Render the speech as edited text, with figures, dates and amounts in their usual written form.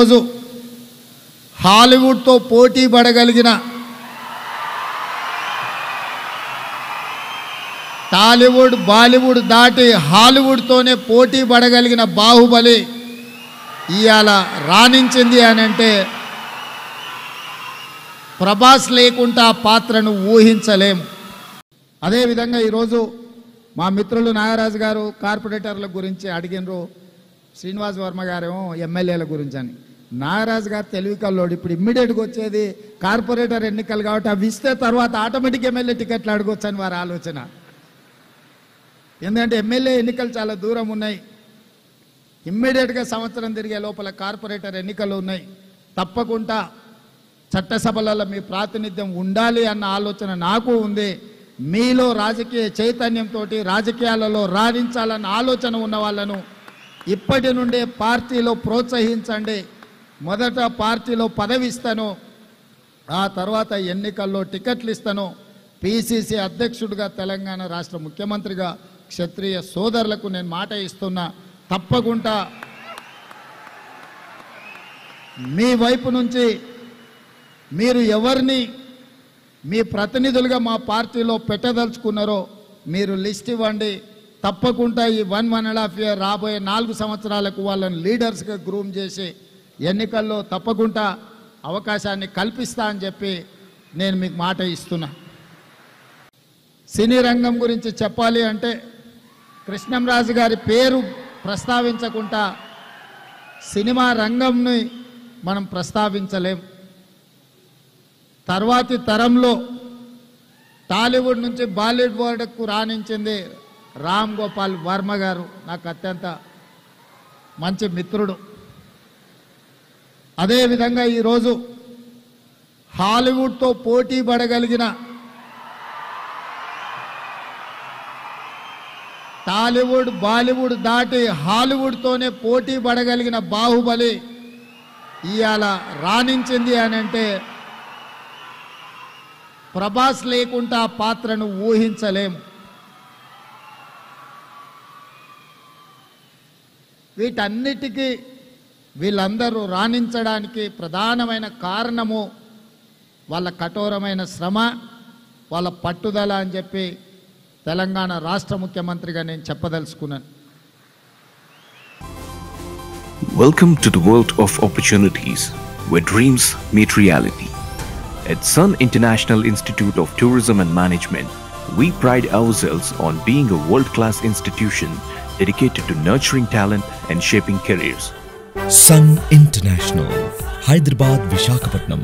రోజు హాలీవుడ్తో పోటీ పడగలిగిన టాలీవుడ్ బాలీవుడ్ దాటి హాలీవుడ్తోనే పోటీ పడగలిగిన బాహుబలి ఇవాళ రాణించింది అని అంటే ప్రభాస్ లేకుండా ఆ పాత్రను ఊహించలేము. అదేవిధంగా ఈరోజు మా మిత్రులు నాగరాజు గారు కార్పొరేటర్ల గురించి అడిగినరు, శ్రీనివాస్ వర్మ గారేమో ఎమ్మెల్యేల గురించి అని. నాగరాజు గారు తెలివి కల్లోడు. ఇప్పుడు ఇమ్మీడియట్గా వచ్చేది కార్పొరేటర్ ఎన్నికలు కాబట్టి అవి ఇస్తే తర్వాత ఆటోమేటిక్ ఎమ్మెల్యే టికెట్లు అడగొచ్చు అని వారి ఆలోచన. ఎందుకంటే ఎమ్మెల్యే ఎన్నికలు చాలా దూరం ఉన్నాయి. ఇమ్మీడియట్గా సంవత్సరం తిరిగే లోపల కార్పొరేటర్ ఎన్నికలు ఉన్నాయి. తప్పకుండా చట్టసభలలో మీ ప్రాతినిధ్యం ఉండాలి అన్న ఆలోచన నాకు ఉంది. మీలో రాజకీయ చైతన్యంతో రాజకీయాలలో రాణించాలన్న ఆలోచన ఉన్న వాళ్ళను ఇప్పటి నుండే పార్టీలో ప్రోత్సహించండి. మొదట పార్టీలో పదవి ఇస్తాను, ఆ తర్వాత ఎన్నికల్లో టికెట్లు ఇస్తాను. పిసిసి అధ్యక్షుడిగా తెలంగాణ రాష్ట్ర ముఖ్యమంత్రిగా క్షత్రియ సోదరులకు నేను మాట ఇస్తున్నా. తప్పకుండా మీ వైపు నుంచి మీరు ఎవరిని మీ ప్రతినిధులుగా మా పార్టీలో పెట్టదలుచుకున్నారో మీరు లిస్ట్ ఇవ్వండి. తప్పకుండా ఈ 1.5 year రాబోయే 4 సంవత్సరాలకు వాళ్ళని లీడర్స్గా గ్రూమ్ చేసి ఎన్నికల్లో తప్పకుండా అవకాశాన్ని కల్పిస్తా అని చెప్పి నేను మీకు మాట ఇస్తున్నా. సినీ రంగం గురించి చెప్పాలి అంటే కృష్ణంరాజు గారి పేరు ప్రస్తావించకుండా సినిమా రంగంని మనం ప్రస్తావించలేం. తర్వాతి తరంలో టాలీవుడ్ నుంచి బాలీవుడ్ వరకు రాణించింది రామ్ గోపాల్ వర్మ గారు. నాకు అత్యంత మంచి మిత్రుడు. అదేవిధంగా ఈరోజు హాలీవుడ్తో పోటీ పడగలిగిన టాలీవుడ్ బాలీవుడ్ దాటి హాలీవుడ్తోనే పోటీ పడగలిగిన బాహుబలి ఇవాళ రాణించింది అని అంటే ప్రభాస్ లేకుండా ఆ పాత్రను ఊహించలేము. వీటన్నిటికీ వీళ్ళందరూ రాణించడానికి ప్రధానమైన కారణము వాళ్ళ కఠోరమైన శ్రమ, వాళ్ళ పట్టుదల అని చెప్పి తెలంగాణ రాష్ట్ర ముఖ్యమంత్రిగా నేను చెప్పదలుచుకున్నాను. Welcome to the world of opportunities where dreams meet reality. At Sun International Institute of Tourism and Management, we pride ourselves on being a world-class institution dedicated to nurturing talent and shaping careers. Sun International, Hyderabad, Visakhapatnam.